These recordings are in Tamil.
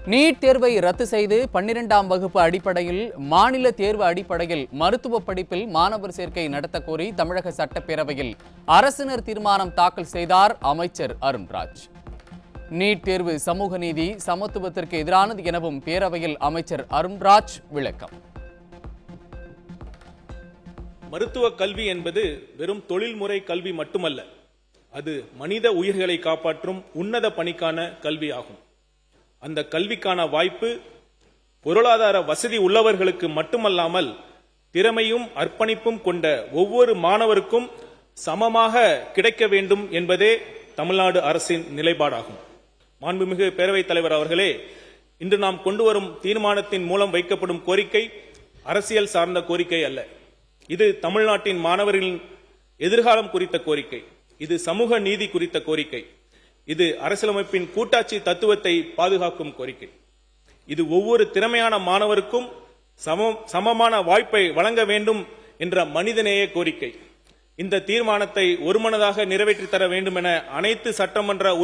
நீட் தேர்வை ரத்து செய்து 12ஆம் வகுப்பு அடிப்படையில் மாநில தேர்வு அடிப்படையில் மருத்துவ படிப்பில் மாணவர் சேர்க்கை நடத்த கோரி தமிழக சட்டப்பேரவையில் அரசினர் தீர்மானம் தாக்கல் செய்தார் அமைச்சர் அருண்ராஜ். நீட் தேர்வு சமூக நீதி சமத்துவத்திற்கு எதிரானது எனவும் பேரவையில் அமைச்சர் அருண்ராஜ் விளக்கம். மருத்துவ கல்வி என்பது வெறும் தொழில்முறை கல்வி மட்டுமல்ல, அது மனித உயிர்களை காப்பாற்றும் உன்னத பணிக்கான கல்வி ஆகும். அந்த கல்விக்கான வாய்ப்பு பொருளாதார வசதி உள்ளவர்களுக்கு மட்டுமல்லாமல் திறமையும் அர்ப்பணிப்பும் கொண்ட ஒவ்வொரு மாணவருக்கும் சமமாக கிடைக்க வேண்டும் என்பதே தமிழ்நாடு அரசின் நிலைப்பாடாகும். மாண்புமிகு பேரவைத் தலைவர் அவர்களே, இன்று நாம் கொண்டு வரும் தீர்மானத்தின் மூலம் வைக்கப்படும் கோரிக்கை அரசியல் சார்ந்த கோரிக்கை அல்ல. இது தமிழ்நாட்டின் மாணவர்களின் எதிர்காலம் குறித்த கோரிக்கை. இது சமூக நீதி குறித்த கோரிக்கை. இது அரசியலமைப்பின் கூட்டாட்சி தத்துவத்தை பாதுகாக்கும் கோரிக்கை. இது ஒவ்வொரு திறமையான மாணவருக்கும் சமமான வாய்ப்பை வழங்க வேண்டும் என்ற மனிதநேய கோரிக்கை. இந்த தீர்மானத்தை ஒருமனதாக நிறைவேற்றி தர வேண்டும் என அனைத்து சட்டமன்ற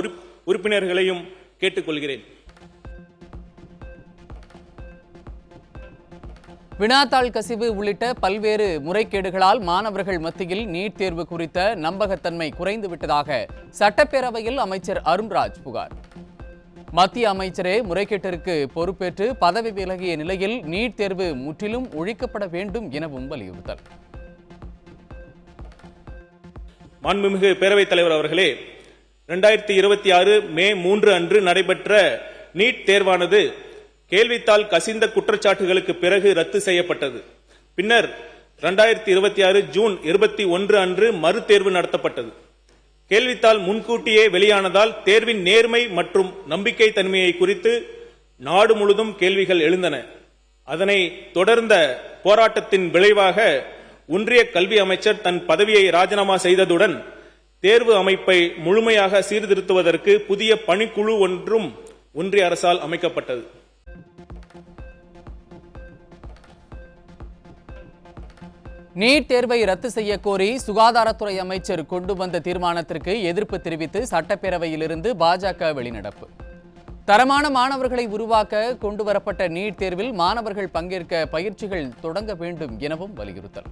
உறுப்பினர்களையும் கேட்டுக்கொள்கிறேன். வினாத்தாள் கசிவு உள்ளிட்ட பல்வேறு முறைகேடுகளால் மாணவர்கள் மத்தியில் நீட் தேர்வு குறித்த நம்பகத்தன்மை குறைந்துவிட்டதாக சட்டப்பேரவையில் அமைச்சர் அருண்ராஜ் புகார். மத்திய அமைச்சரே முறைகேட்டிற்கு பொறுப்பேற்று பதவி விலகிய நிலையில் நீட் தேர்வு முற்றிலும் ஒழிக்கப்பட வேண்டும் எனவும் வலியுறுத்தல். மாண்புமிகு பேரவைத் தலைவர் அவர்களே, 2026 மே 3 அன்று நடைபெற்ற நீட் தேர்வானது கேள்வித்தாள் கசிந்த குற்றச்சாட்டுகளுக்கு பிறகு ரத்து செய்யப்பட்டது. பின்னர் 2026 ஜூன் 21 அன்று மறுதேர்வு நடத்தப்பட்டது. கேள்வித்தாள் முன்கூட்டியே வெளியானதால் தேர்வின் நேர்மை மற்றும் நம்பிக்கை தன்மையை குறித்து நாடு முழுதும் கேள்விகள் எழுந்தன. அதனை தொடர்ந்த போராட்டத்தின் விளைவாக ஒன்றிய கல்வி அமைச்சர் தன் பதவியை ராஜினாமா செய்ததுடன் தேர்வு அமைப்பை முழுமையாக சீர்திருத்துவதற்கு புதிய பணிக்குழு ஒன்றும் ஒன்றிய அரசால் அமைக்கப்பட்டது. நீட் தேர்வை ரத்து செய்ய கோரி சுகாதாரத்துறை அமைச்சர் கொண்டு வந்த தீர்மானத்திற்கு எதிர்ப்பு தெரிவித்து சட்டப்பேரவையிலிருந்து பாஜக வெளிநடப்பு. தரமான மாணவர்களை உருவாக்க கொண்டுவரப்பட்ட நீட் தேர்வில் மாணவர்கள் பங்கேற்க பயிற்சிகள் தொடங்க வேண்டும் எனவும் வலியுறுத்தல்.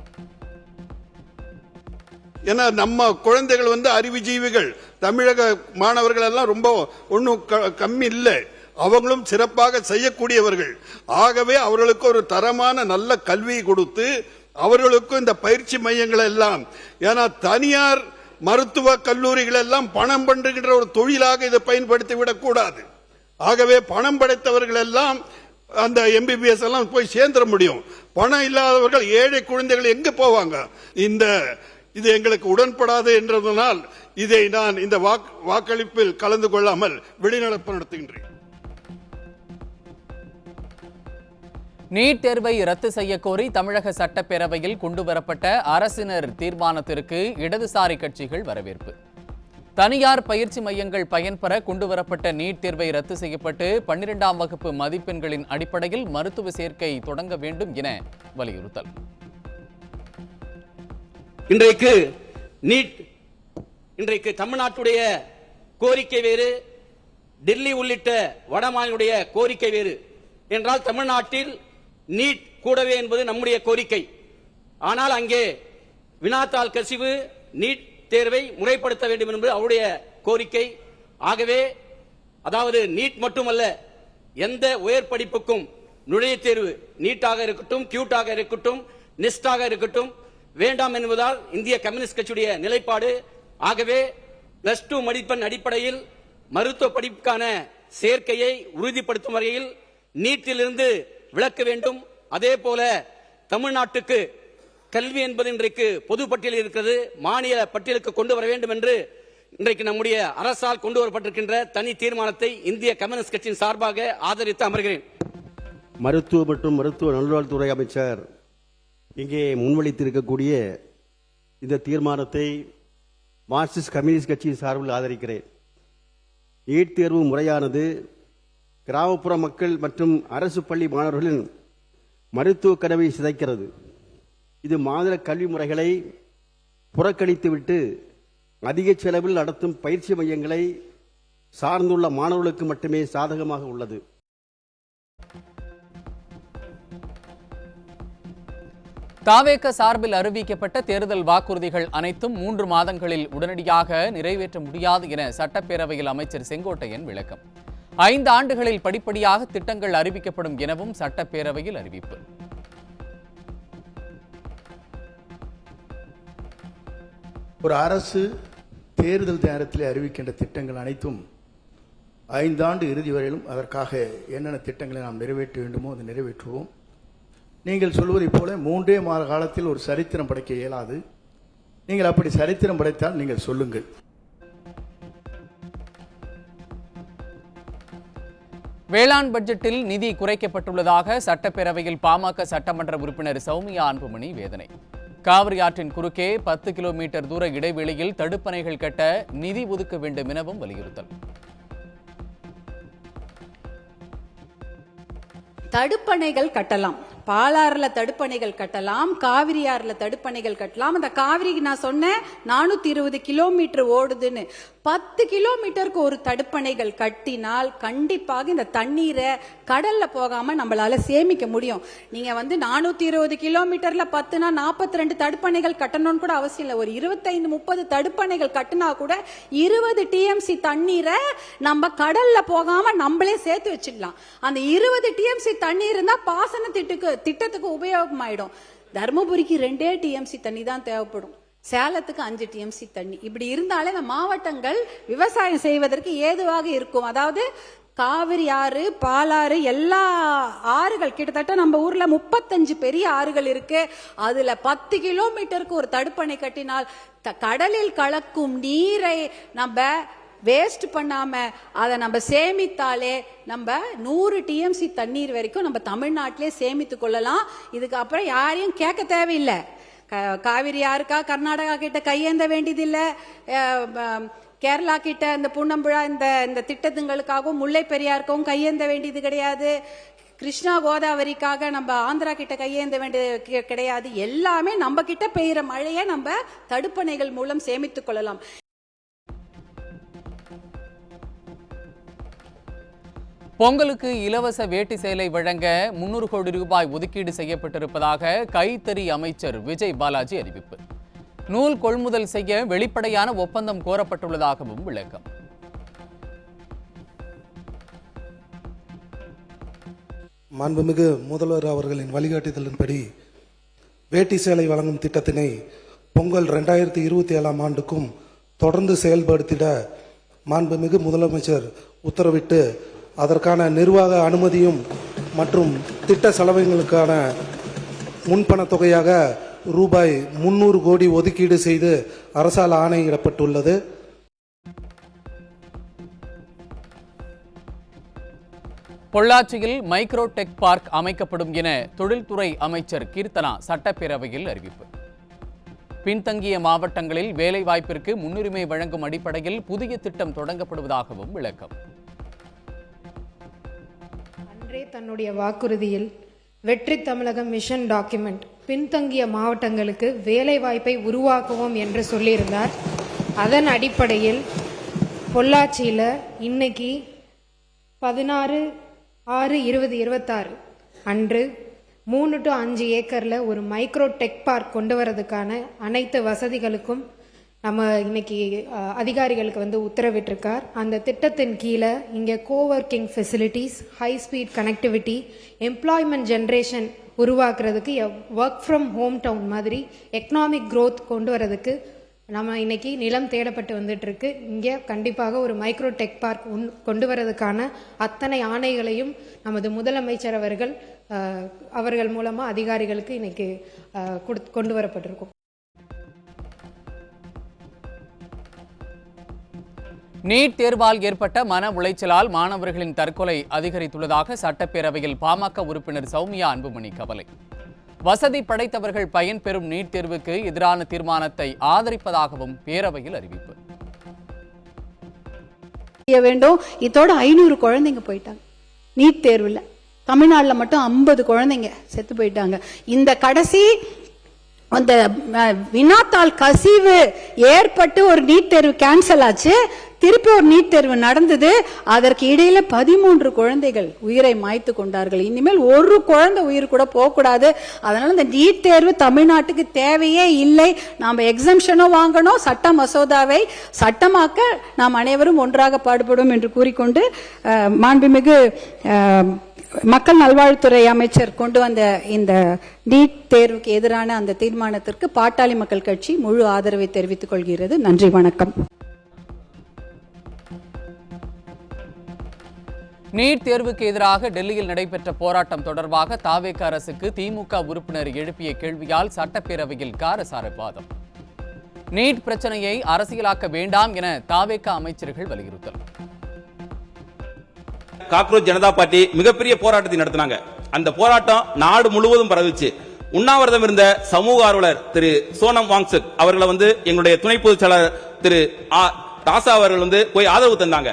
ஏன்னா நம்ம குழந்தைகள் அறிவுஜீவிகள், தமிழக மாணவர்கள் எல்லாம் ரொம்ப ஒன்றும் கம்மி இல்லை, அவங்களும் சிறப்பாக செய்யக்கூடியவர்கள். ஆகவே அவர்களுக்கு ஒரு தரமான நல்ல கல்வியை கொடுத்து அவர்களுக்கும் இந்த பயிற்சி மையங்கள் எல்லாம், ஏன்னா தனியார் மருத்துவ கல்லூரிகள் எல்லாம் பணம் பண்றுகின்ற ஒரு தொழிலாக இதை பயன்படுத்தி விடக்கூடாது. ஆகவே பணம் படைத்தவர்கள் எல்லாம் அந்த எம்பிபிஎஸ் எல்லாம் போய் சேர்ந்துட முடியும். பணம் இல்லாதவர்கள், ஏழை குழந்தைகள் எங்க போவாங்க? இது எங்களுக்கு உடன்படாது என்றதனால் இதை நான் இந்த வாக்களிப்பில் கலந்து கொள்ளாமல் வெளிநடப்பு நடத்துகின்றேன். நீட் தேர்வை ரத்து செய்ய கோரி தமிழக சட்டப்பேரவையில் கொண்டுவரப்பட்ட அரசினர் தீர்மானத்திற்கு இடதுசாரி கட்சிகள் வரவேற்பு. தனியார் பயிற்சி மையங்கள் பயன்பெற கொண்டுவரப்பட்ட நீட் தேர்வை ரத்து செய்யப்பட்டு 12ஆம் வகுப்பு மதிப்பெண்களின் அடிப்படையில் மருத்துவ சேர்க்கை தொடங்க வேண்டும் என வலியுறுத்தல். இன்றைக்கு தமிழ்நாட்டுடைய கோரிக்கை வேறு, டெல்லி உள்ளிட்ட வடமாநிலுடைய கோரிக்கை வேறு. என்றால் தமிழ்நாட்டில் நீட் கூடவே என்பது நம்முடைய கோரிக்கை. ஆனால் அங்கே வினாத்தாள் கசிவு, நீட் தேர்வை முறைப்படுத்த வேண்டும் என்பது அவருடைய கோரிக்கை. ஆகவே அதாவது நீட் மட்டுமல்ல, எந்த உயர் படிப்புக்கும் நுழைவுத் தேர்வு நீட்டாக இருக்கட்டும், கியூட்டாக இருக்கட்டும், நெஸ்டாக இருக்கட்டும் வேண்டாம் என்பதால் இந்திய கம்யூனிஸ்ட் கட்சியுடைய நிலைப்பாடு. ஆகவே +2 மதிப்பெண் அடிப்படையில் மருத்துவ படிப்புக்கான சேர்க்கையை உறுதிப்படுத்தும் வகையில் நீட்டிலிருந்து விலக்க வேண்டும். அதே போல தமிழ்நாட்டுக்கு கல்வி என்பது இன்றைக்கு பொது பட்டியலில் இருக்கிறது, மாநில பட்டியலுக்கு கொண்டு வர வேண்டும் என்று இன்றைக்கு நம்முடைய அரசால் கொண்டு வரப்பட்டிருக்கின்ற தனி தீர்மானத்தை இந்திய கம்யூனிஸ்ட் கட்சியின் சார்பாக ஆதரித்து அமர்கிறேன். மருத்துவ மற்றும் மருத்துவ நல்வாழ்வுத்துறை அமைச்சர் இங்கே முன்வைத்திருக்கக்கூடிய இந்த தீர்மானத்தை மார்க்சிஸ்ட் கம்யூனிஸ்ட் கட்சியின் சார்பில் ஆதரிக்கிறேன். நீட் தேர்வு முறையானது கிராமப்புற மக்கள் மற்றும் அரசு பள்ளி மாணவர்களின் மருத்துவ கனவை சிதைக்கிறது. இது மாநில கல்வி முறைகளை புறக்கணித்துவிட்டு அதிக செலவில் நடத்தும் பயிற்சி மையங்களை சார்ந்துள்ள மாணவர்களுக்கு மட்டுமே சாதகமாக உள்ளது. தாவேக சார்பில் அறிவிக்கப்பட்ட தேர்தல் வாக்குறுதிகள் அனைத்தும் 3 மாதங்களில் உடனடியாக நிறைவேற்ற முடியாது என சட்டப்பேரவையில் அமைச்சர் செங்கோட்டையன் விளக்கம். 5 ஆண்டுகளில் படிப்படியாக திட்டங்கள் அறிவிக்கப்படும் எனவும் சட்டப்பேரவையில் அறிவிப்பு. ஒரு அரசு தேர்தல் நேரத்தில் அறிவிக்கின்ற திட்டங்கள் அனைத்தும் 5 ஆண்டு இறுதி வரையிலும் அதற்காக என்னென்ன திட்டங்களை நாம் நிறைவேற்ற வேண்டுமோ அதை நிறைவேற்றுவோம். நீங்கள் சொல்வதைப் போல 3 மாத காலத்தில் ஒரு சரித்திரம் படைக்க இயலாது. நீங்கள் அப்படி சரித்திரம் படைத்தால் நீங்கள் சொல்லுங்கள். வேளாண் பட்ஜெட்டில் நிதி குறைக்கப்பட்டுள்ளதாக சட்டப்பேரவையில் பாமக சட்டமன்ற உறுப்பினர் சௌமியா அன்புமணி வேதனை. காவிரி ஆற்றின் குறுக்கே 10 கிலோமீட்டர் தூர இடைவெளியில் தடுப்பணைகள் கட்ட நிதி ஒதுக்க வேண்டும் எனவும் வலியுறுத்தல். தடுப்பணைகள் கட்டலாம், பாலாறுல தடுப்பணைகள் கட்டலாம், காவிரி ஆறுல தடுப்பணைகள் கட்டலாம். அந்த காவிரிக்கு நான் சொன்னேன் 420 கிலோமீட்டர் ஓடுதுன்னு. 10 கிலோமீட்டருக்கு ஒரு தடுப்பணைகள் கட்டினால் கண்டிப்பாக இந்த தண்ணீரை கடல்ல போகாம நம்மளால சேமிக்க முடியும். நீங்க 420 கிலோமீட்டர்ல 10னா 42 தடுப்பணைகள் கட்டணும்னு கூட அவசியம் இல்லை. ஒரு 25-30 தடுப்பணைகள் கட்டினா கூட 20 டிஎம்சி தண்ணீரை நம்ம கடல்ல போகாம நம்மளே சேர்த்து வச்சிடலாம். அந்த 20 டிஎம்சி தண்ணீர் இருந்தா பாசன திட்டத்துக்கு உபயோகமாயிடும். தர்மபுரிக்கு 2 டிஎம்சி தண்ணி தான் தேவைப்படும், சேலத்துக்கு 5 டிஎம்சி தண்ணி. இப்படி இருந்தாலே இந்த மாவட்டங்கள் விவசாயம் செய்வதற்கு ஏதுவாக இருக்கும். அதாவது காவிரி ஆறு, பாலாறு, எல்லா ஆறுகள் கிட்டத்தட்ட நம்ம ஊர்ல 35 பெரிய ஆறுகள் இருக்கு. அதுல 10 கிலோமீட்டருக்கு ஒரு தடுப்பணை கட்டினால் கடலில் கலக்கும் நீரை நம்ம வேஸ்ட் பண்ணாம அதை நம்ம சேமித்தாலே நம்ம 100 டிஎம்சி தண்ணீர் வரைக்கும் நம்ம தமிழ்நாட்டிலே சேமித்து கொள்ளலாம். இதுக்கு அப்புறம் யாரையும் கேட்க தேவையில்லை. காவிரி யாருக்கா கர்நாடகா கிட்ட கையேந்த வேண்டியதில்லை, கேரளா கிட்ட இந்த புன்னம்புழா இந்த திட்டத்துங்களுக்காகவும் முல்லை பெரியாருக்கும் கையேந்த வேண்டியது கிடையாது. கிருஷ்ணா கோதாவரிக்காக நம்ம ஆந்திரா கிட்ட கையேந்த வேண்டியது கிடையாது. எல்லாமே நம்ம கிட்ட பெய்கிற மழையை நம்ம தடுப்பணைகள் மூலம் சேமித்துக் கொள்ளலாம். பொங்கலுக்கு இலவச வேட்டி சேலை வழங்க 300 கோடி ரூபாய் ஒதுக்கீடு செய்யப்பட்டிருப்பதாக கைத்தறி அமைச்சர் விஜய் பாலாஜி அறிவிப்பு. நூல் கொள்முதல் செய்ய வெளிப்படையான ஒப்பந்தம் கோரப்பட்டுள்ளதாகவும் விளக்கம். மாண்புமிகு முதல்வர் அவர்களின் வழிகாட்டுதலின்படி வேட்டி சேலை வழங்கும் திட்டத்தினை பொங்கல் 2027 ஆண்டுக்கும் தொடர்ந்து செயல்படுத்திட மாண்புமிகு முதலமைச்சர் உத்தரவிட்டு அதற்கான நிர்வாக அனுமதியும் மற்றும் திட்ட செலவுகளுக்கான முன்பணத் தொகையாக ரூபாய் 300 கோடி ஒதுக்கீடு செய்து அரசால் ஆணையிடப்பட்டுள்ளது. பொள்ளாச்சியில் மைக்ரோ டெக் பார்க் அமைக்கப்படும் என தொழில்துறை அமைச்சர் கீர்த்தனா சட்டப்பேரவையில் அறிவிப்பு. பின்தங்கிய மாவட்டங்களில் வேலைவாய்ப்பிற்கு முன்னுரிமை வழங்கும் அடிப்படையில் புதிய திட்டம் தொடங்கப்படுவதாகவும் விளக்கம். தன்னுடைய வாக்குறுதியில் வெற்றி தமிழகம் மிஷன் டாக்குமெண்ட் பின்தங்கிய மாவட்டங்களுக்கு வேலை வாய்ப்பை உருவாக்குவோம் என்று சொல்லியிருந்தார். அதன் அடிப்படையில் பொள்ளாச்சியில் இன்னைக்கு 16/6/2026 அன்று 3 to 5 ஏக்கரில் ஒரு மைக்ரோ டெக் பார்க் கொண்டு வரதுக்கான அனைத்து வசதிகளுக்கும் நம்ம இன்னைக்கு அதிகாரிகளுக்கு உத்தரவிட்டிருக்கார். அந்த திட்டத்தின் கீழே இங்கே coworking facilities, high speed connectivity, employment generation உருவாக்குறதுக்கு ஒர்க் ஃப்ரம் ஹோம் டவுன் மாதிரி எக்கனாமிக் க்ரோத் கொண்டு வரதுக்கு நம்ம இன்னைக்கு நிலம் தேடப்பட்டு வந்துட்டு இருக்கு. இங்கே கண்டிப்பாக ஒரு மைக்ரோ டெக் பார்க் கொண்டு வரதுக்கான அத்தனை ஆணைகளையும் நமது முதலமைச்சர் அவர்கள் மூலமாக அதிகாரிகளுக்கு இன்னைக்கு கொண்டு வரப்பட்டிருக்கும். நீட் தேர்வால் ஏற்பட்ட மன உளைச்சலால் மாணவர்களின் தற்கொலை அதிகரித்துள்ளதாக சட்டப்பேரவையில் பாமக உறுப்பினர் சௌமியா அன்புமணி கவலை. வசதி படைத்தவர்கள் பயன்பெறும் நீட் தேர்வுக்கு எதிரான தீர்மானத்தை ஆதரிப்பதாகவும் பேரவையில் அறிவிப்பு. வேண்டும். இதோட 500 குழந்தைங்க போயிட்டாங்க நீட் தேர்வுல. தமிழ்நாட்டில் மட்டும் 50 குழந்தைங்க செத்து போயிட்டாங்க. இந்த கடைசி அந்த வினாத்தாள் கசிவு ஏற்பட்டு ஒரு நீட் தேர்வு கேன்சல் ஆச்சு. திருப்பி ஒரு நீட் தேர்வு நடந்தது. அதற்கு இடையில 13 குழந்தைகள் உயிரை மாய்த்து கொண்டார்கள். இனிமேல் ஒரு குழந்தை உயிர் கூட போகக்கூடாது. அதனால இந்த நீட் தேர்வு தமிழ்நாட்டுக்கு தேவையே இல்லை. நாம எக்ஸம்ஷனும் வாங்கணும், சட்ட மசோதாவை சட்டமாக்க நாம் அனைவரும் ஒன்றாக பாடுபடும் என்று கூறிக்கொண்டு மாண்புமிகு மக்கள் நல்வாழ்வுத்துறை அமைச்சர் கொண்டு வந்த இந்த நீட் தேர்வுக்கு எதிரான அந்த தீர்மானத்திற்கு பாட்டாளி மக்கள் கட்சி முழு ஆதரவை தெரிவித்துக் கொள்கிறது. நன்றி, வணக்கம். நீட் தேர்வுக்கு எதிராக டெல்லியில் நடைபெற்ற போராட்டம் தொடர்பாக தாவேக அரசுக்கு திமுக உறுப்பினர் எழுப்பிய கேள்வியால் சட்டப்பேரவையில் காரசார வாதம். நீட் பிரச்சனையை அரசியலாக்க வேண்டாம் என தாவேக அமைச்சர்கள் வலியுறுத்தல். காக்ரோச் ஜனதா பார்ட்டி மிகப்பெரிய போராட்டத்தை நடத்தினாங்க. அந்த போராட்டம் நாடு முழுவதும் பரவிச்சு. உண்ணாவிரதம் இருந்த சமூக ஆர்வலர் திரு சோனம் வாங்சுக் அவர்களை எங்களுடைய துணை பொதுச் செயலாளர் திரு தாசா அவர்கள் போய் ஆதரவு தந்தாங்க.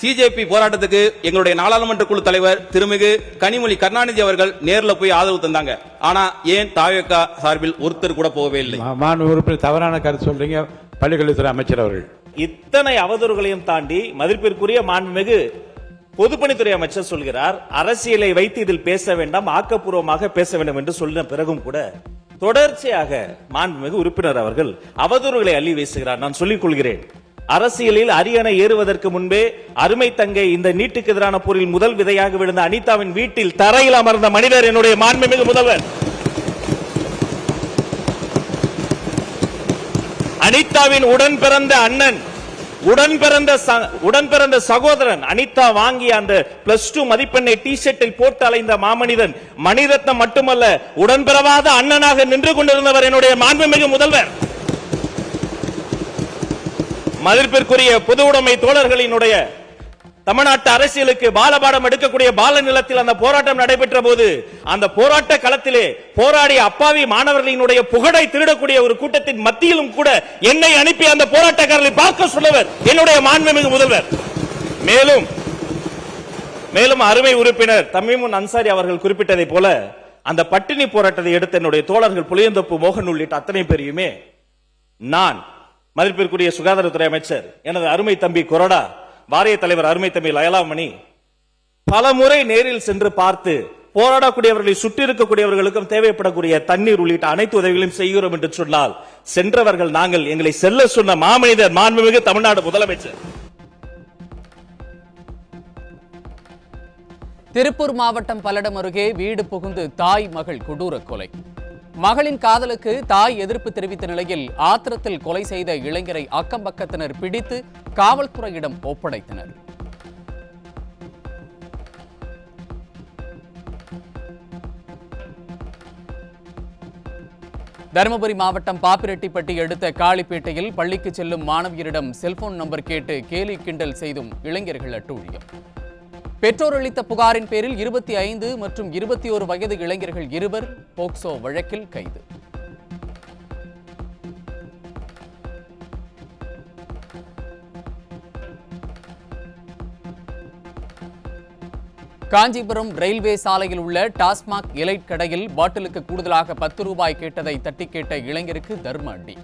சிஜேபி போராட்டத்துக்கு எங்களுடைய நாடாளுமன்ற குழு தலைவர் திருமிகு கனிமொழி கருணாநிதி அவர்கள் நேரில் போய் ஆதரவு தந்தாங்க. ஆனா ஏன் தாவேகா சார்பில் ஒருத்தர் கூட போகவே இல்லை? உறுப்பினர் தவறான கருத்து சொல்றீங்க. பள்ளிக்கல்வித்துறை அமைச்சர் அவர்கள் இத்தனை அவதூறுகளையும் தாண்டி மதிப்பிற்குரிய மாண்புமிகு பொதுப்பணித்துறை அமைச்சர் சொல்கிறார், அரசியலை வைத்து இதில் பேச வேண்டாம், ஆக்கப்பூர்வமாக பேச வேண்டும் என்று சொன்ன பிறகும் கூட தொடர்ச்சியாக மாண்புமிகு உறுப்பினர் அவர்கள் அவதூறுகளை அள்ளி வீசுகிறார். நான் சொல்லிக் கொள்கிறேன், அரசியலில் அரியணை ஏறுவதற்கு முன்பே அருமை தங்கை இந்த நீட்டுக்கு எதிரான போரில் முதல் விதையாக விழுந்த அனிதாவின் வீட்டில் தரையில் அமர்ந்த மனிதர் என்னுடைய மாண்புமிகு முதல்வர். அனிதாவின் உடன் பிறந்த அண்ணன், உடன் பிறந்த சகோதரன், அனிதா வாங்கிய அந்த +2 மதிப்பெண்ணை டி-ஷர்ட்டில் போட்டு அலைந்த மாமனிதன், மணிரத்னம் மட்டுமல்ல உடன்பிறவாத அண்ணனாக நின்று கொண்டிருந்தவர் என்னுடைய மாண்புமிகு முதல்வர். மதிப்பிற்குரிய பொது உடைமை தோழர்களினுடைய தமிழ்நாட்டு அரசியலுக்கு பாலபாடம் எடுக்கக்கூடிய பால நிலத்தில் அந்த போராட்டம் நடைபெற்ற போது அந்த போராட்ட களத்திலே போராடிய அப்பாவி மாணவர்களினுடைய புகழை திருடக்கூடிய ஒரு கூட்டத்தின் மத்தியிலும் கூட என்னை அனுப்பி அந்த போராட்டக்காரர்களை பார்க்க சொல்லவர் என்னுடைய மாண்புமிகு முதல்வர். மேலும் அருமை உறுப்பினர் தமீமுன் அன்சாரி அவர்கள் குறிப்பிட்டதை போல அந்த பட்டினி போராட்டத்தை எடுத்த என்னுடைய தோழர்கள் புளியந்தோப்பு மோகன் உள்ளிட்ட அத்தனை பேரையுமே நான் மதிப்பிற்குரிய சுகாதாரத்துறை அமைச்சர் எனது அருமை தம்பி கொரோடா, வாரிய தலைவர் அருமை தம்பி லயலாமணி பல முறை நேரில் சென்று பார்த்து போராடக்கூடியவர்களை சுற்றி இருக்கக்கூடியவர்களுக்கும் தேவைப்படக்கூடிய தண்ணீர் உள்ளிட்ட அனைத்து உதவிகளையும் செய்கிறோம் என்று சொன்னால் சென்றவர்கள் நாங்கள், எங்களை செல்ல சொன்ன மாமனிதர் மாண்புமிகு தமிழ்நாடு முதலமைச்சர். திருப்பூர் மாவட்டம் பல்லடம் அருகே வீடு புகுந்து தாய் மகள் கொடூர கொலை. மகளின் காதலுக்கு தாய் எதிர்ப்பு தெரிவித்த நிலையில் ஆத்திரத்தில் கொலை செய்த இளைஞரை அக்கம்பக்கத்தினர் பிடித்து காவல்துறையிடம் ஒப்படைத்தனர். தருமபுரி மாவட்டம் பாப்பிரெட்டிப்பட்டி அடுத்த காளிப்பேட்டையில் பள்ளிக்கு செல்லும் மாணவியரிடம் செல்போன் நம்பர் கேட்டு கேலி கிண்டல் செய்தும் இளைஞர்கள் அட்டூழியம். பெற்றோர் அளித்த புகாரின் பேரில் 25 மற்றும் 21 வயது இளைஞர்கள் 2 போக்சோ வழக்கில் கைது. காஞ்சிபுரம் ரயில்வே சாலையில் உள்ள டாஸ்மாக் எலைட் கடையில் பாட்டிலுக்கு கூடுதலாக 10 ரூபாய் கேட்டதை தட்டி கேட்ட இளைஞருக்கு தர்ம அடி.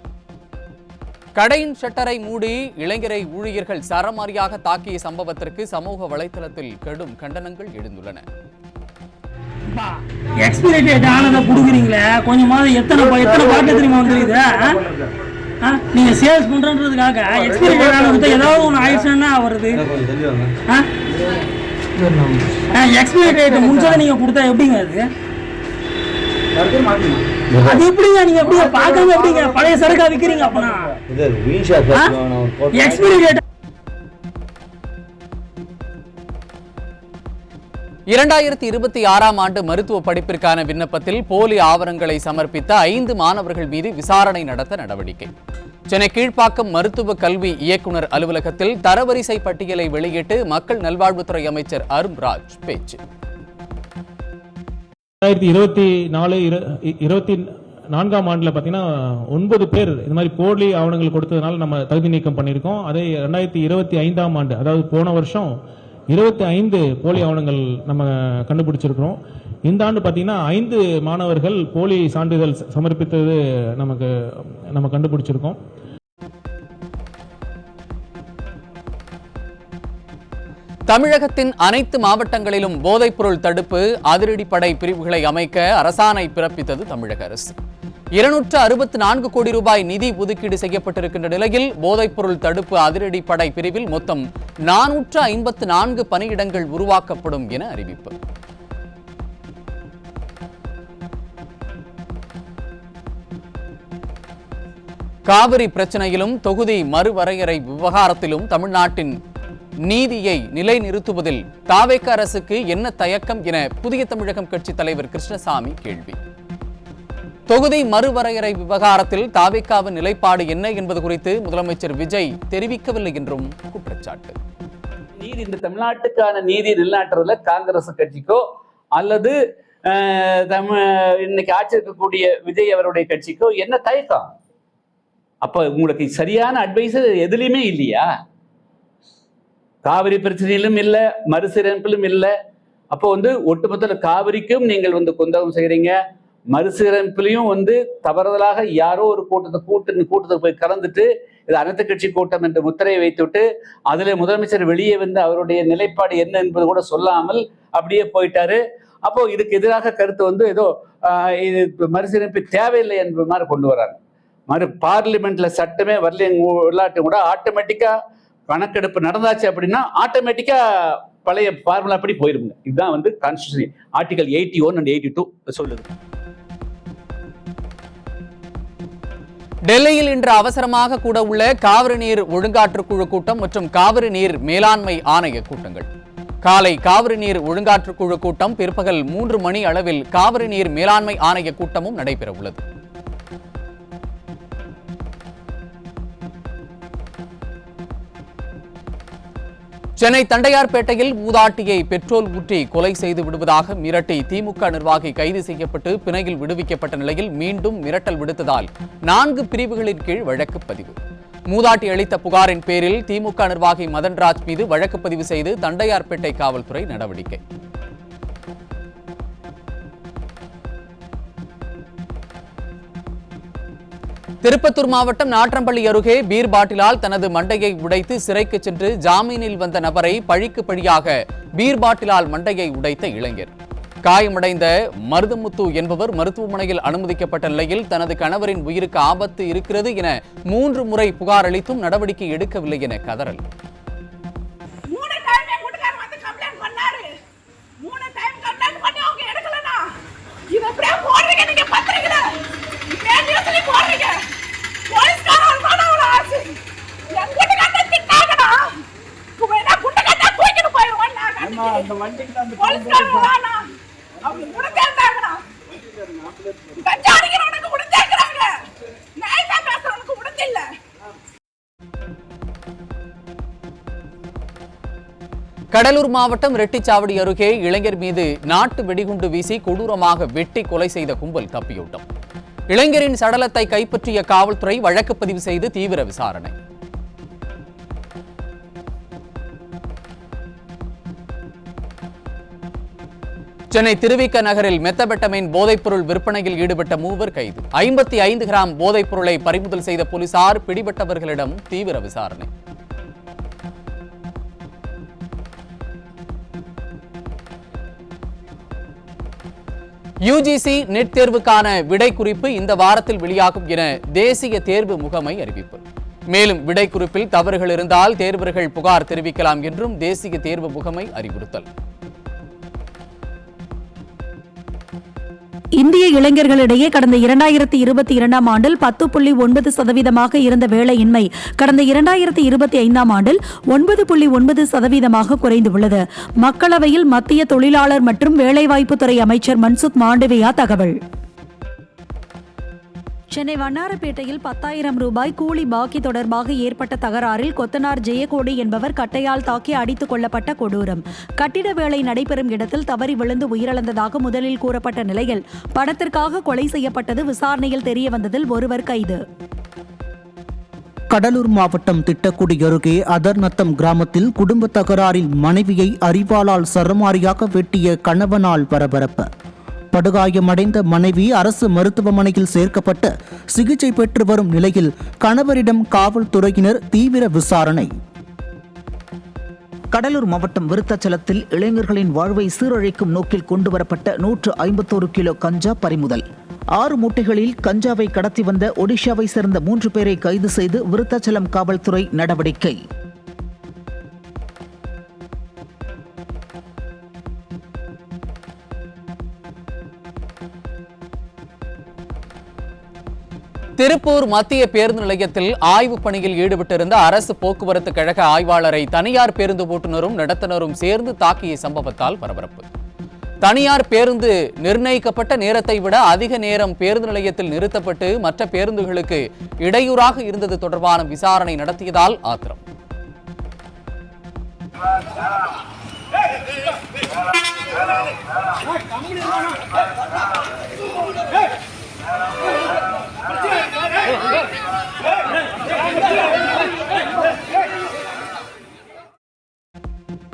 கடையின் ஷட்டரை மூடி இளைஞரை ஊழியர்கள் சரமாரியாக தாக்கிய சம்பவத்திற்கு சமூக வலைதளத்தில் கடும் கண்டனங்கள் எழுந்துள்ளன. எக்ஸ்பைரி டேட் ஆனதை குடுக்குறீங்களே, கொஞ்சமாவது எத்தனை பாட்டு தெரியுமா வந்துருக்குது? நீங்க சேல்ஸ் பண்றதுக்காக எக்ஸ்பைரி டேட் ஆனது ஏதாவது ஒன்று ஆயிடுச்சுன்னா வருது. எக்ஸ்பைரி டேட் முடிச்சதை நீங்க கொடுத்தா எப்படிங்க அது? அது எப்படிங்க நீங்க எப்படிங்க பார்க்காம எப்படிங்க பழைய சரக்கா விக்கிறீங்க? அப்பனா எக்ஸ்பைரி டேட் 2026ஆம் ஆண்டு மருத்துவ படிப்பிற்கான விண்ணப்பத்தில் போலி ஆவணங்களை சமர்ப்பித்த 5 மாணவர்கள் மீது விசாரணை நடத்த நடவடிக்கை. சென்னை கீழ்ப்பாக்கம் மருத்துவ கல்வி இயக்குநர் அலுவலகத்தில் தரவரிசை பட்டியலை வெளியிட்டு மக்கள் நல்வாழ்வுத்துறை அமைச்சர் அருண்ராஜ் பேச்சு. 2024ஆம் ஆண்டுல பாத்தீங்கன்னா 9 பேர் இந்த மாதிரி போலி ஆவணங்கள் கொடுத்ததுனால நம்ம தகுதி நீக்கம் பண்ணிருக்கோம். அதே 2025ஆம் ஆண்டு, அதாவது போன வருஷம் 25 போலி ஆவணங்கள் நம்ம கண்டுபிடிச்சிருக்கிறோம். இந்த ஆண்டு பாத்தீங்கன்னா 5 மாணவர்கள் போலி சான்றிதழ் சமர்ப்பித்தது நம்ம கண்டுபிடிச்சிருக்கோம். தமிழகத்தின் அனைத்து மாவட்டங்களிலும் போதைப்பொருள் தடுப்பு அதிரடிப்படை பிரிவுகளை அமைக்க அரசாணை பிறப்பித்தது தமிழக அரசு. 264 கோடி ரூபாய் நிதி ஒதுக்கீடு செய்யப்பட்டிருக்கின்ற நிலையில் போதைப்பொருள் தடுப்பு அதிரடிப்படை பிரிவில் மொத்தம் 454 பணியிடங்கள் உருவாக்கப்படும் என அறிவிப்பு. காவிரி பிரச்சனையிலும் தொகுதி மறுவரையறை விவகாரத்திலும் தமிழ்நாட்டின் நீதியை நிலைநிறுத்துவதில் தாவேக அரசுக்கு என்ன தயக்கம் என புதிய தமிழகம் கட்சி தலைவர் கிருஷ்ணசாமி கேள்வி. தொகுதி மறுவரையறை விவகாரத்தில் தாவேகாவின் நிலைப்பாடு என்ன என்பது குறித்து முதலமைச்சர் விஜய் தெரிவிக்கவில்லை என்றும் குற்றச்சாட்டு. நீதி இந்த தமிழ்நாட்டுக்கான நீதி நிலைநாட்டுறதுல காங்கிரஸ் கட்சிக்கோ அல்லது இன்னைக்கு ஆட்சி இருக்கக்கூடிய விஜய் அவருடைய கட்சிக்கோ என்ன தயக்கம்? அப்ப உங்களுக்கு சரியான அட்வைஸ் எதுலையுமே இல்லையா? காவிரி பிரச்சனையிலும் இல்லை, மறுசீரமைப்பிலும் இல்லை. அப்போ ஒட்டுமொத்த காவிரிக்கும் நீங்கள் குந்தகம் செய்கிறீங்க, மறுசீரமைப்பிலையும் தவறுதலாக யாரோ ஒரு கூட்டத்தை போய் கலந்துட்டு இது அனைத்து கட்சி கூட்டம் என்று முத்திரையை வைத்துவிட்டு அதில் முதலமைச்சர் வெளியே அவருடைய நிலைப்பாடு என்ன என்பது கூட சொல்லாமல் அப்படியே போயிட்டாரு. அப்போ இதுக்கு எதிராக கருத்து ஏதோ இது மறுசீரமைப்பு தேவையில்லை என்பது மாதிரி கொண்டு வராங்க. பார்லிமெண்ட்ல சட்டமே வரல இல்லாட்டும் கூட ஆட்டோமேட்டிக்கா கணக்கெடுப்பு நடந்தாச்சு அப்படின்னா ஆட்டோமேட்டிக்கா பழைய ஃபார்முலா படி போயிருங்க. இதுதான் கான்ஸ்டிடியூஷன் ஆர்டிகல் 81 and 82 சொல்லுது. டெல்லியில் இன்று அவசரமாக கூட உள்ள காவிரி நீர் ஒழுங்காற்றுக்குழு கூட்டம் மற்றும் காவிரி நீர் மேலாண்மை ஆணைய கூட்டங்கள். காலை காவிரி நீர் ஒழுங்காற்றுக்குழு கூட்டம், பிற்பகல் 3 மணி அளவில் காவிரி நீர் மேலாண்மை ஆணைய கூட்டமும் நடைபெற உள்ளது. சென்னை தண்டையார்பேட்டையில் மூதாட்டியை பெட்ரோல் ஊற்றி கொலை செய்து விடுவதாக மிரட்டி திமுக நிர்வாகி கைது செய்யப்பட்டு பிணையில் விடுவிக்கப்பட்ட நிலையில் மீண்டும் மிரட்டல் விடுத்ததால் 4 பிரிவுகளின் கீழ் வழக்கு பதிவு. மூதாட்டி அளித்த புகாரின் பேரில் திமுக நிர்வாகி மதன்ராஜ் மீது வழக்கு பதிவு செய்து தண்டையார்பேட்டை காவல்துறை நடவடிக்கை. திருப்பத்தூர் மாவட்டம் நாற்றம்பள்ளி அருகே பீர் பாட்டிலால் தனது மண்டையை உடைத்து சிறைக்கு சென்று ஜாமீனில் வந்த நபரை பழிக்கு பழியாக பீர் பாட்டிலால் மண்டையை உடைத்த இளைஞர். காயமடைந்த மருதமுத்து என்பவர் மருத்துவமனையில் அனுமதிக்கப்பட்ட நிலையில் தனது கணவரின் உயிருக்கு ஆபத்து இருக்கிறது என 3 முறை புகார் அளித்தும் நடவடிக்கை எடுக்கவில்லை என கதறல். கடலூர் மாவட்டம் ரெட்டிச்சாவடி அருகே இளைஞர் மீது நாட்டு வெடிகுண்டு வீசி கொடூரமாக வெட்டி கொலை செய்த கும்பல் தப்பியோட்டம். இளைஞரின் சடலத்தை கைப்பற்றிய காவல்துறை வழக்கு பதிவு செய்து தீவிர விசாரணை. சென்னை திருவிக நகரில் மெத்தபெட்டமைன் போதைப்பொருள் விற்பனையில் ஈடுபட்ட 3 கைது. 55 கிராம் போதைப் பொருளை பறிமுதல் செய்த போலீசார் பிடிபட்டவர்களிடம் தீவிர விசாரணை. யுஜிசி நெட் தேர்வுக்கான விடை குறிப்பு இந்த வாரத்தில் வெளியாகும் என தேசிய தேர்வு முகமை அறிவிப்பு. மேலும் விடை குறிப்பில் தவறுகள் இருந்தால் தேர்வர்கள் புகார் தெரிவிக்கலாம் என்றும் தேசிய தேர்வு முகமை அறிவுறுத்தல். இந்திய இளைஞர்களிடையே கடந்த 2022ஆம் ஆண்டில் 10.9% இருந்த வேலையின்மை கடந்த 2025ஆம் ஆண்டில் 9.9% குறைந்துள்ளது. மக்களவையில் மத்திய தொழிலாளர் மற்றும் வேலைவாய்ப்புத்துறை அமைச்சர் மன்சுக் மாண்டவியா தகவல். சென்னை வண்ணாரப்பேட்டையில் 10,000 ரூபாய் கூலி பாக்கி தொடர்பாக ஏற்பட்ட தகராறில் கொத்தனார் ஜெயக்கோடி என்பவர் கட்டையால் தாக்கி அடித்துக் கொல்லப்பட்ட கொடூரம். கட்டிட வேலை நடைபெறும் இடத்தில் தவறி விழுந்து உயிரிழந்ததாக முதலில் கூறப்பட்ட நிலையில் பணத்திற்காக கொலை செய்யப்பட்டது விசாரணையில் தெரியவந்ததில் ஒருவர் கைது. கடலூர் மாவட்டம் திட்டக்குடி அருகே அதர்நத்தம் கிராமத்தில் குடும்ப தகராறில் மனைவியை அரிவாளால் சரமாரியாக வெட்டிய கணவனால் பரபரப்பு. படுகாயமடைந்த மனைவி அரசு மருத்துவமனையில் சேர்க்கப்பட்டு சிகிச்சை பெற்று வரும் நிலையில் கணவரிடம் காவல்துறையினர் தீவிர விசாரணை. கடலூர் மாவட்டம் விருத்தாச்சலத்தில் இளைஞர்களின் வாழ்வை சீரழிக்கும் நோக்கில் கொண்டுவரப்பட்ட 151 கிலோ கஞ்சா பறிமுதல். 6 மூட்டைகளில் கஞ்சாவை கடத்தி வந்த ஒடிஷாவை சேர்ந்த 3 பேரை கைது செய்து விருத்தாச்சலம் காவல்துறை நடவடிக்கை. திருப்பூர் மத்திய பேருந்து நிலையத்தில் ஆய்வுப் பணியில் ஈடுபட்டிருந்த அரசு போக்குவரத்து கழக ஆய்வாளரை தனியார் பேருந்து ஓட்டுநரும் நடத்துனரும் சேர்ந்து தாக்கிய சம்பவத்தால் பரபரப்பு. தனியார் பேருந்து நிர்ணயிக்கப்பட்ட நேரத்தை விட அதிக நேரம் பேருந்து நிலையத்தில் நிறுத்தப்பட்டு மற்ற பேருந்துகளுக்கு இடையூறாக இருந்தது தொடர்பான விசாரணை நடத்தியதால் ஆத்திரம்.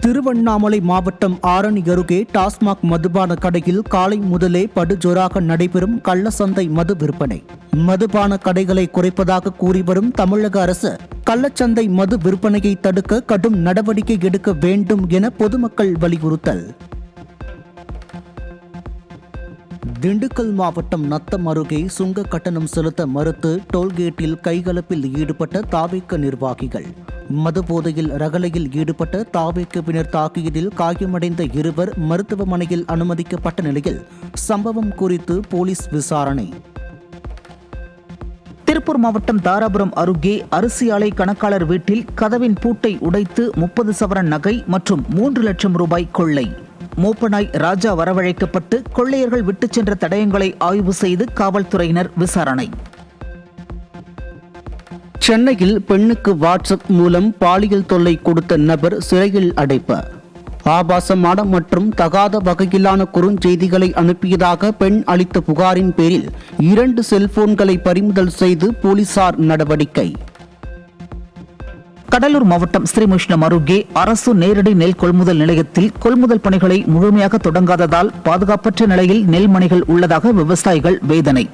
திருவண்ணாமலை மாவட்டம் ஆரணி அருகே டாஸ்மாக் மதுபான கடையில் காலை முதலே படுஜோராக நடைபெறும் கள்ளச்சந்தை மது விற்பனை. மதுபான கடைகளை குறைப்பதாக கூறி வரும் தமிழக அரசு கள்ளச்சந்தை மது விற்பனையை தடுக்க கடும் நடவடிக்கை எடுக்க வேண்டும் என பொதுமக்கள் வலியுறுத்தல். திண்டுக்கல் மாவட்டம் நத்தம் அருகே சுங்க கட்டணம் செலுத்த மறுத்து டோல்கேட்டில் கைகலப்பில் ஈடுபட்ட தாவேக்க நிர்வாகிகள். மது போதையில் ரகளையில் ஈடுபட்ட தாவேக்கவினர் தாக்கியதில் காயமடைந்த 2 மருத்துவமனையில் அனுமதிக்கப்பட்ட நிலையில் சம்பவம் குறித்து போலீஸ் விசாரணை. திருப்பூர் மாவட்டம் தாராபுரம் அருகே அரிசி ஆலை கணக்காளர் வீட்டில் கதவின் பூட்டை உடைத்து 30 சவரன் நகை மற்றும் 3 லட்சம் ரூபாய் கொள்ளை. மோப்பனாய் ராஜா வரவழைக்கப்பட்டு கொள்ளையர்கள் விட்டுச் சென்ற தடயங்களை ஆய்வு செய்து காவல்துறையினர் விசாரணை. சென்னையில் பெண்ணுக்கு வாட்ஸ்அப் மூலம் பாலியல் தொல்லை கொடுத்த நபர் சிறையில் அடைப்பு. ஆபாசமான மற்றும் தகாத வகையிலான குறுஞ்செய்திகளை அனுப்பியதாக பெண் அளித்த புகாரின் பேரில் 2 செல்போன்களை பறிமுதல் செய்து போலீசார் நடவடிக்கை. கடலூர் மாவட்டம் ஸ்ரீமுஷ்ணம் அருகே அரசு நேரடி நெல் கொள்முதல் நிலையத்தில் கொள்முதல் பணிகளை முழுமையாக தொடங்காததால் பாதுகாப்பற்ற நிலையில் நெல்மணிகள் உள்ளதாக விவசாயிகள் வேதனை.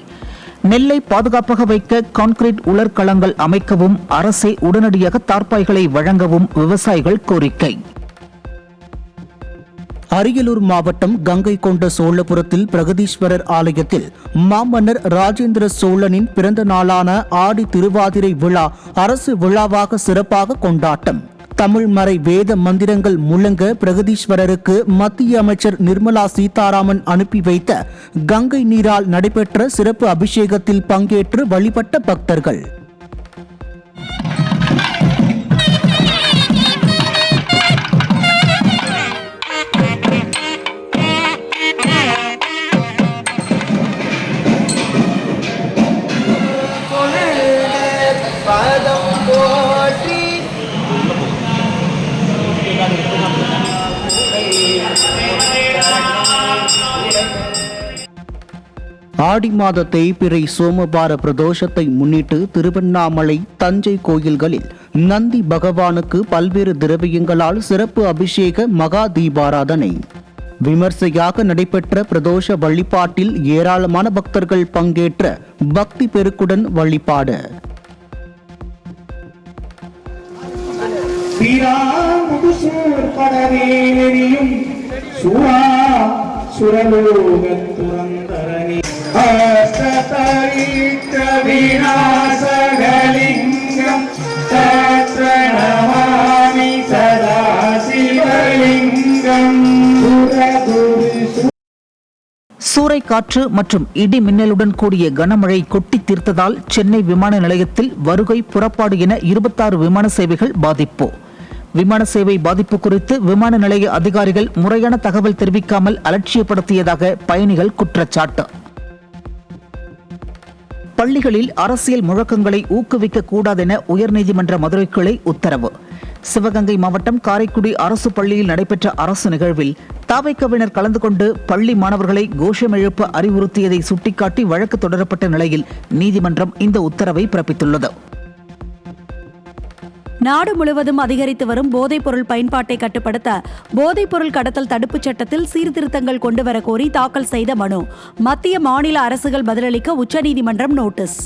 நெல்லை பாதுகாப்பாக வைக்க கான்கிரீட் உலர்களங்கள் அமைக்கவும் அரசே உடனடியாக தார்பாய்களை வழங்கவும் விவசாயிகள் கோரிக்கை. அரியலூர் மாவட்டம் கங்கை கொண்ட சோழபுரத்தில் பிரகதீஸ்வரர் ஆலயத்தில் மாமன்னர் ராஜேந்திர சோழனின் பிறந்த நாளான ஆடி திருவாதிரை விழா அரசு விழாவாக சிறப்பாக கொண்டாட்டம். தமிழ் மறை வேத மந்திரங்கள் முழங்க பிரகதீஸ்வரருக்கு மத்திய அமைச்சர் நிர்மலா சீதாராமன் அனுப்பி வைத்த கங்கை நீரால் நடைபெற்ற சிறப்பு அபிஷேகத்தில் பங்கேற்று வழிபட்ட பக்தர்கள். ஆடி மாத தேய்பிறை சோமவார பிரதோஷத்தை முன்னிட்டு திருவண்ணாமலை தஞ்சை கோயில்களில் நந்தி பகவானுக்கு பல்வேறு திரவியங்களால் சிறப்பு அபிஷேக மகா தீபாராதனை. விமர்சையாக நடைபெற்ற பிரதோஷ வழிபாட்டில் ஏராளமான பக்தர்கள் பங்கேற்ற பக்தி பெருக்குடன் வழிபாடு. சூறைக்காற்று மற்றும் இடி மின்னலுடன் கூடிய கனமழை கொட்டி தீர்த்ததால் சென்னை விமான நிலையத்தில் வருகை புறப்பாடு என 26 விமான சேவைகள் பாதிப்பு. விமான சேவை பாதிப்பு குறித்து விமான நிலைய அதிகாரிகள் முறையான தகவல் தெரிவிக்காமல் அலட்சியப்படுத்தியதாக பயணிகள் குற்றச்சாட்டு. பள்ளிகளில் அரசியல் முழக்கங்களை ஊக்குவிக்க கூடாதென உயர்நீதிமன்ற மதுரை கிளை உத்தரவு. சிவகங்கை மாவட்டம் காரைக்குடி அரசு பள்ளியில் நடைபெற்ற அரசு நிகழ்வில் தாவைக்கவினர் கலந்து கொண்டு பள்ளி மாணவர்களை கோஷம் எழுப்ப அறிவுறுத்தியதை சுட்டிக்காட்டி வழக்கு தொடரப்பட்ட நிலையில் நீதிமன்றம் இந்த உத்தரவை பிறப்பித்துள்ளது. நாடு முழுவதும் அதிகரித்து வரும் போதைப்பொருள் பயன்பாட்டை கட்டுப்படுத்த போதைப்பொருள் கடத்தல் தடுப்புச் சட்டத்தில் சீர்திருத்தங்கள் கொண்டுவர கோரி தாக்கல் செய்த மனு. மத்திய மாநில அரசுகள் பதிலளிக்க உச்சநீதிமன்றம் நோட்டீஸ்.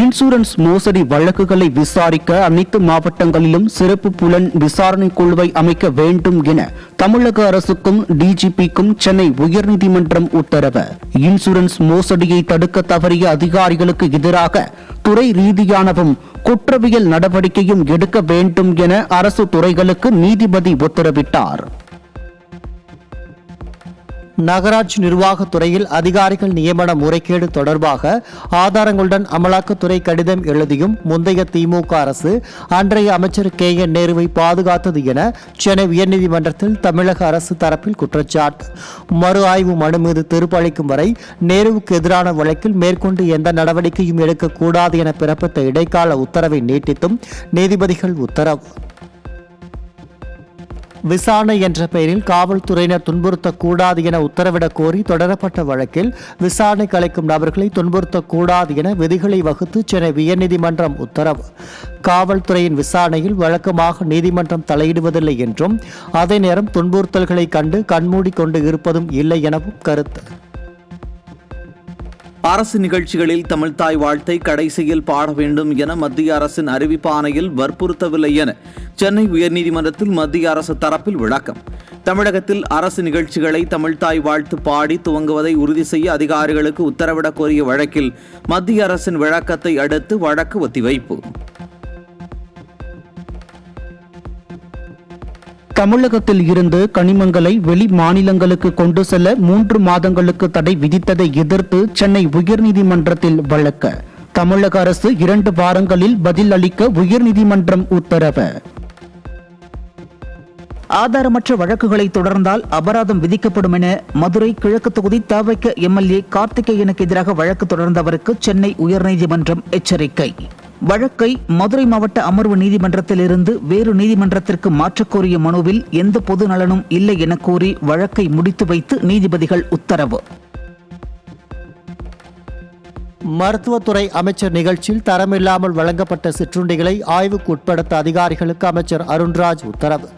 இன்சூரன்ஸ் மோசடி வழக்குகளை விசாரிக்க அனைத்து மாவட்டங்களிலும் சிறப்பு புலன் விசாரணை குழுவை அமைக்க வேண்டும் என தமிழக அரசுக்கும் டிஜிபிக்கும் சென்னை உயர்நீதிமன்றம் உத்தரவு. இன்சூரன்ஸ் மோசடியை தடுக்க தவறிய அதிகாரிகளுக்கு எதிராக துறை ரீதியானவும் குற்றவியல் நடவடிக்கையும் எடுக்க வேண்டும் என அரசு துறைகளுக்கு நீதிபதி உத்தரவிட்டார். நகராட்சி நிர்வாகத்துறையில் அதிகாரிகள் நியமன முறைகேடு தொடர்பாக ஆதாரங்களுடன் அமலாக்கத்துறை கடிதம் எழுதியும் முந்தைய திமுக அரசு அன்றைய அமைச்சர் KN நேருவை பாதுகாத்தது என சென்னை உயர்நீதிமன்றத்தில் தமிழக அரசு தரப்பில் குற்றச்சாட்டு. மறு ஆய்வு மனு மீது தீர்ப்பு அளிக்கும் வரை நேருவுக்கு எதிரான வழக்கில் மேற்கொண்டு எந்த நடவடிக்கையும் எடுக்கக்கூடாது என பிறப்பித்த இடைக்கால உத்தரவை நீட்டித்தும் நீதிபதிகள் உத்தரவு. விசாரணை என்ற பெயரில் காவல்துறையினர் துன்புறுத்தக்கூடாது என உத்தரவிடக் கோரி தொடரப்பட்ட வழக்கில் விசாரணை கலைக்கும் நபர்களை துன்புறுத்தக்கூடாது என விதிகளை வகுத்து சென்னை உயர்நீதிமன்றம் உத்தரவு. காவல்துறையின் விசாரணையில் வழக்கமாக நீதிமன்றம் தலையிடுவதில்லை என்றும் அதே நேரம் துன்புறுத்தல்களை கண்டு கண்மூடி கொண்டு இருப்பதும் இல்லை எனவும் கருத்து. அரசு நிகழ்ச்சிகளில் தமிழ்தாய் வாழ்த்தை கடைசியில் பாட வேண்டும் என மத்திய அரசின் அறிவிப்பாணையில் வற்புறுத்தவில்லை என சென்னை உயர்நீதிமன்றத்தில் மத்திய அரசு தரப்பில் விளக்கம். தமிழகத்தில் அரசு நிகழ்ச்சிகளை தமிழ்தாய் வாழ்த்து பாடி துவங்குவதை உறுதி செய்ய அதிகாரிகளுக்கு உத்தரவிடக் கோரிய வழக்கில் மத்திய அரசின் விளக்கத்தை அடுத்து வழக்கு ஒத்திவைப்பு. தமிழகத்தில் இருந்து கனிமங்களை வெளி மாநிலங்களுக்கு கொண்டு செல்ல 3 மாதங்களுக்கு தடை விதித்ததை எதிர்த்து சென்னை உயர்நீதிமன்றத்தில் வழக்கு. தமிழக அரசு 2 வாரங்களில் பதில் அளிக்க உயர்நீதிமன்றம் உத்தரவு. ஆதாரமற்ற வழக்குகளை தொடர்ந்தால் அபராதம் விதிக்கப்படும் என மதுரை கிழக்கு தொகுதி தவிக MLA கார்த்திகேயனுக்கு எதிராக வழக்கு தொடர்ந்தவருக்கு சென்னை உயர்நீதிமன்றம் எச்சரிக்கை. வழக்கை மதுரை மாவட்ட அமர்வு நீதிமன்றத்திலிருந்து வேறு நீதிமன்றத்திற்கு மாற்றக் கோரிய மனுவில் எந்த பொது நலனும் இல்லை என கூறி வழக்கை முடித்து வைத்து நீதிபதிகள் உத்தரவு. மருத்துவத்துறை அமைச்சர் நிகழ்ச்சியில் தரமில்லாமல் வழங்கப்பட்ட சிற்றுண்டிகளை ஆய்வுக்கு உட்படுத்த அதிகாரிகளுக்கு அமைச்சர் அருண்ராஜ் உத்தரவு.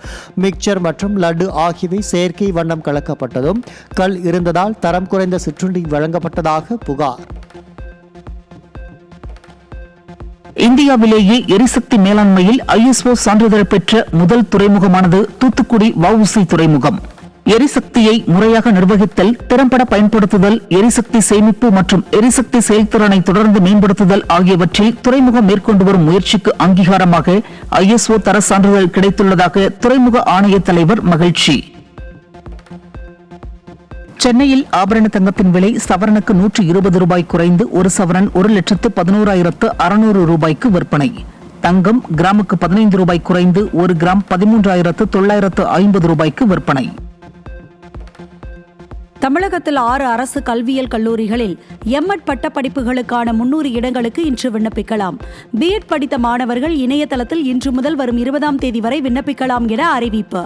மிக்சர் மற்றும் லட்டு ஆகியவை செயற்கை வண்ணம் கலக்கப்பட்டதும் கல் இருந்ததால் தரம் குறைந்த சிற்றுண்டி வழங்கப்பட்டதாக புகார். இந்தியாவிலேயே எரிசக்தி மேலாண்மையில் ISO சான்றிதழ் பெற்ற முதல் துறைமுகமானது தூத்துக்குடி வஉசி துறைமுகம். எரிசக்தியை முறையாக நிர்வகித்தல், திறம்பட பயன்படுத்துதல், எரிசக்தி சேமிப்பு மற்றும் எரிசக்தி செயல்திறனை தொடர்ந்து மேம்படுத்துதல் ஆகியவற்றில் துறைமுகம் மேற்கொண்டு வரும் முயற்சிக்கு அங்கீகாரமாக ISO தர சான்றிதழ் கிடைத்துள்ளதாக துறைமுக ஆணைய தலைவர் மகிழ்ச்சி. சென்னையில் ஆபரண தங்கத்தின் விலை சவரனுக்கு 120 ரூபாய் குறைந்து ஒரு சவரன் 1,11,600 ரூபாய்க்கு விற்பனை. தங்கம் கிராமுக்கு 15 ரூபாய் குறைந்து ஒரு கிராம் 13,950 ரூபாய்க்கு விற்பனை. தமிழகத்தில் 6 அரசு கல்வியியல் கல்லூரிகளில் எம்எட் பட்டப்படிப்புகளுக்கான 300 இடங்களுக்கு இன்று விண்ணப்பிக்கலாம். பிஎட் படித்த மாணவர்கள் இணையதளத்தில் இன்று முதல் வரும் 20ஆம் தேதி வரை விண்ணப்பிக்கலாம் என அறிவிப்பு.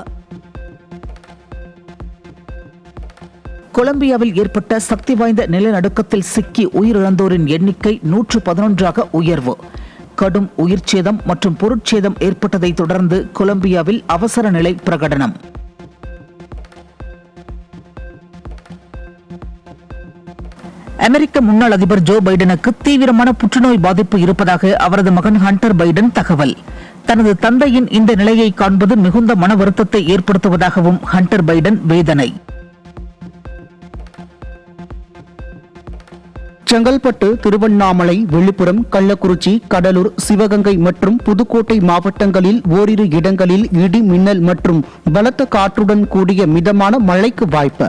கொலம்பியாவில் ஏற்பட்ட சக்தி வாய்ந்த நிலநடுக்கத்தில் சிக்கி உயிரிழந்தோரின் எண்ணிக்கை 111ஆக உயர்வு. கடும் உயிர்ச்சேதம் மற்றும் பொருட்சேதம் ஏற்பட்டதை தொடர்ந்து கொலம்பியாவில் அவசர நிலை பிரகடனம். அமெரிக்க முன்னாள் அதிபர் ஜோ பைடனுக்கு தீவிரமான புற்றுநோய் பாதிப்பு இருப்பதாக அவரது மகன் ஹண்டர் பைடன் தகவல். தனது தந்தையின் இந்த நிலையை காண்பது மிகுந்த மன வருத்தத்தை ஏற்படுத்துவதாகவும் ஹண்டர் பைடன் வேதனை. செங்கல்பட்டு, திருவண்ணாமலை, விழுப்புரம், கள்ளக்குறிச்சி, கடலூர், சிவகங்கை மற்றும் புதுக்கோட்டை மாவட்டங்களில் ஓரிரு இடங்களில் இடி மின்னல் மற்றும் பலத்த காற்றுடன் கூடிய மிதமான மழைக்கு வாய்ப்பு.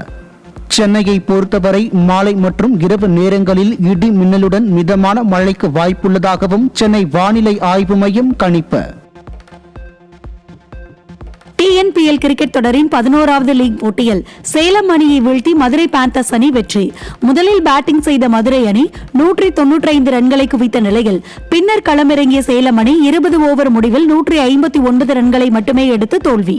சென்னையை பொறுத்தவரை மாலை மற்றும் இரவு நேரங்களில் இடி மின்னலுடன் மிதமான மழைக்கு வாய்ப்புள்ளதாகவும் சென்னை வானிலை ஆய்வு மையம் கணிப்பு. TNPL கிரிக்கெட் தொடரின் 11வது லீக் போட்டியில் சேலம் அணியை வீழ்த்தி மதுரை பேந்தர்ஸ் அணி வெற்றி. முதலில் பேட்டிங் செய்த மதுரை அணி 195 ரன்களை குவித்த நிலையில் பின்னர் களமிறங்கிய சேலம் அணி 20 ஓவர் முடிவில் 159 ரன்களை மட்டுமே எடுத்து தோல்வி.